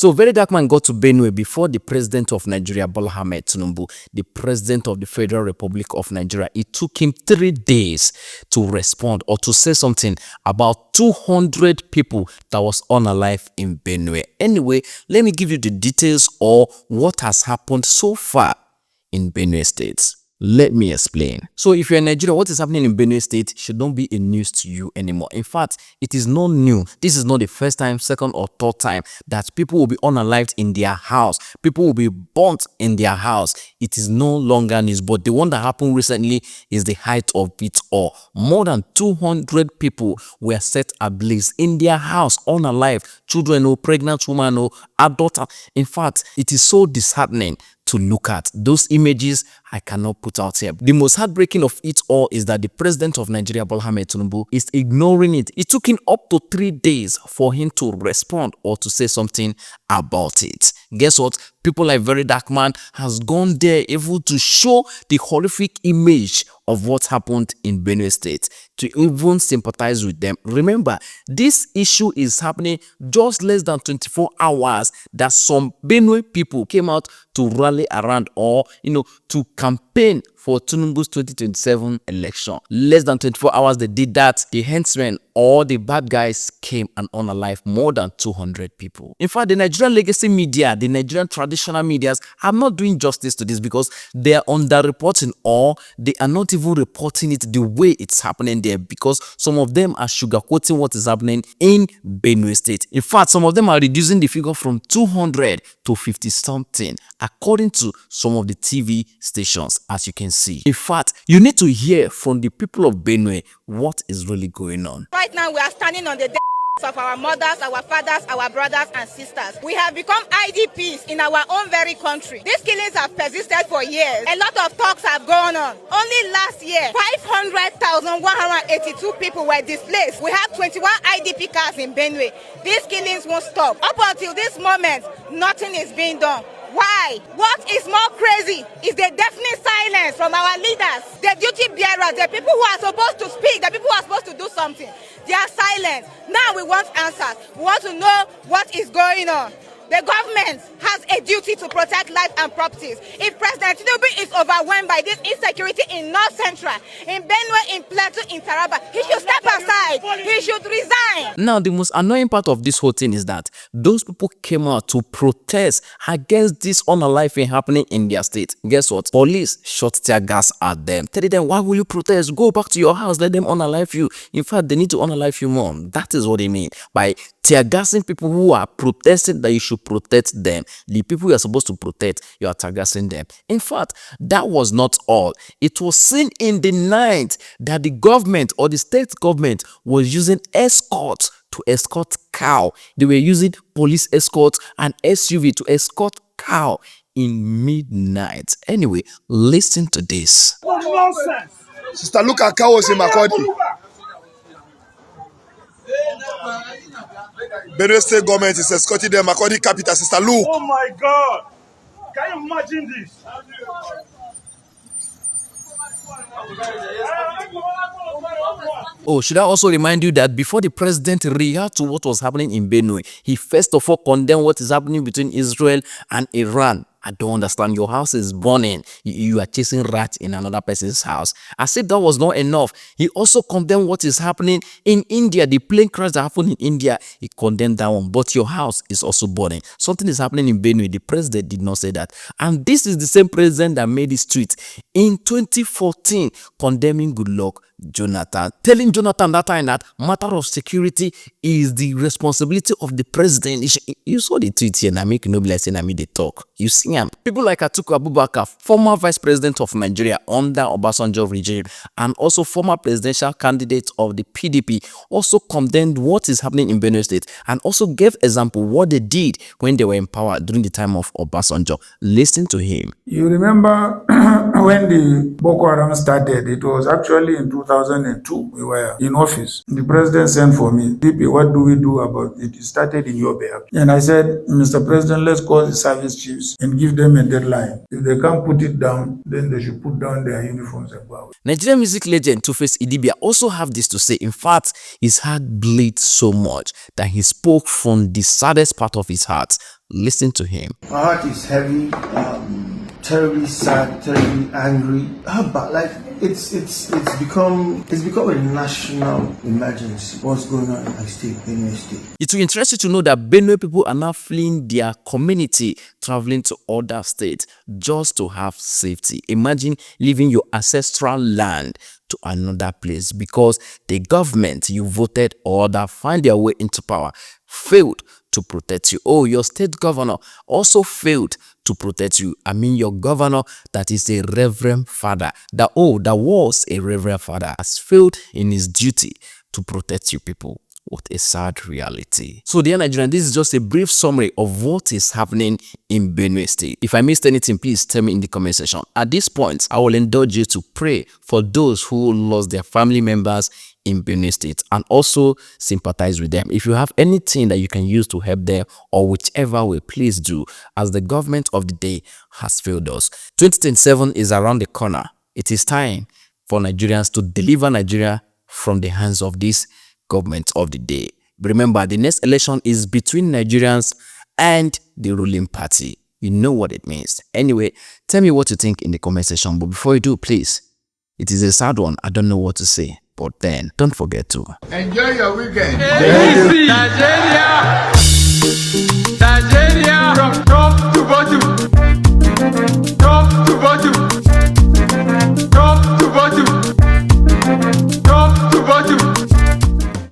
So very dark man got to Benue before the president of Nigeria, Bola Ahmed Tinubu, the president of the Federal Republic of Nigeria. It took him 3 days to respond or to say something about 200 people that was unalive in Benue. Anyway, let me give you the details or what has happened so far in Benue State. Let me explain. So if you're in Nigeria, what is happening in Benue State should not be a news to you anymore. In fact, it is not new. This is not the first time, second or third time that people will be unalived in their house. People will be burnt in their house. It is no longer news. But the one that happened recently is the height of it all. More than 200 people were set ablaze in their house, unalive. Children or pregnant women or adult. In fact, it is so disheartening to look at. Those images I cannot put out here. The most heartbreaking of it all is that the president of Nigeria, Bola Ahmed Tinubu, is ignoring it. It took him up to 3 days for him to respond or to say something about it. Guess what? People like Very Dark Man has gone there able to show the horrific image of what happened in Benue State, to even sympathize with them. Remember, this issue is happening just less than 24 hours that some Benue people came out to rally around or, to campaign for Tinubu's 2027 election. Less than 24 hours they did that, the henchmen or the bad guys came and unalive more than 200 people. In fact, the Nigerian legacy media, the Nigerian traditional medias are not doing justice to this because they are underreporting or they are not even reporting it the way it's happening there because some of them are sugarcoating what is happening in Benue State. In fact, some of them are reducing the figure from 200 to 50 something according to some of the TV stations, as you can see. In fact, you need to hear from the people of Benue what is really going on. Right now, we are standing on the of our mothers, our fathers, our brothers and sisters. We have become IDPs in our own very country. These killings have persisted for years. A lot of talks have gone on. Only last year, 500,182 people were displaced. We have 21 IDP camps in Benue. These killings won't stop. Up until this moment, nothing is being done. Why? What is more crazy is the deafening silence from our leaders, the duty bearers, the people who are supposed to speak, the people who are supposed to do something. They are silent. Now we want answers. We want to know what is going on. The government has a duty to protect life and properties. If President Tinubu is overwhelmed by this insecurity in North Central, in Benue, in Plateau, in Taraba, he should step aside. He should resign. Now, the most annoying part of this whole thing is that those people came out to protest against this unalive thing happening in their state. Guess what? Police shot tear gas at them. Tell them, why will you protest? Go back to your house. Let them unalive you. In fact, they need to unalive you more. That is what they mean by tear gassing people who are protesting that you should protect them. The people you are supposed to protect, you are tear gassing them. In fact, that was not all. It was seen in the night that the government or the state government was using escorts to escort cow. They were using police escorts and SUV to escort cow in midnight. Anyway, listen to this. Nonsense. Sister, look at cows in Makurdi. Benue State government is escorting them. Makurdi capital, sister, look. Oh my God! Can you imagine this? Oh, should I also remind you that before the president reacted to what was happening in Benue, he first of all condemned what is happening between Israel and Iran. I don't understand. Your house is burning. You are chasing rats in another person's house. As if that was not enough, he also condemned what is happening in India. The plane crash that happened in India, he condemned that one. But your house is also burning. Something is happening in Benue. The president did not say that. And this is the same president that made his tweet in 2014 condemning Goodluck Jonathan, telling Jonathan that time that matter of security is the responsibility of the president. You saw the tweet here, and make no be like saying I made the talk. You see him. People like Atiku Abubakar, former vice president of Nigeria under Obasanjo regime, and also former presidential candidate of the PDP, also condemned what is happening in Benue State and also gave example what they did when they were in power during the time of Obasanjo. Listen to him. You remember when the Boko Haram started, it was actually in 2002. We were in office. The president sent for me. DP, what do we do about it? It started in your behalf. And I said, Mr. President, let's call the service chiefs and give them a deadline. If they can't put it down, then they should put down their uniforms and go away. Nigerian music legend Two-Face Idibia also have this to say. In fact, his heart bleeds so much that he spoke from the saddest part of his heart. Listen to him. My heart is heavy, terribly sad, terribly angry. But like it's become a national emergency. What's going on in my state, Benue State? It will interest you to know that Benue people are now fleeing their community, traveling to other states just to have safety. Imagine leaving your ancestral land to another place because the government you voted or that find their way into power failed to protect you. Oh, your state governor also failed to protect you. I mean, your governor that is a reverend father, that was a reverend father, has failed in his duty to protect you people. What a sad reality. So dear Nigerian, this is just a brief summary of what is happening in Benue State. If I missed anything, please tell me in the comment section. At this point, I will indulge you to pray for those who lost their family members in Benue State and also sympathize with them. If you have anything that you can use to help them or whichever way, please do, as the government of the day has failed us. 2027 is around the corner. It is time for Nigerians to deliver Nigeria from the hands of this government of the day. Remember, the next election is between Nigerians and the ruling party. You know what it means. Anyway, tell me what you think in the comment section. But before you do, please, it is a sad one. I don't know what to say. But then, don't forget to enjoy your weekend. Nigeria!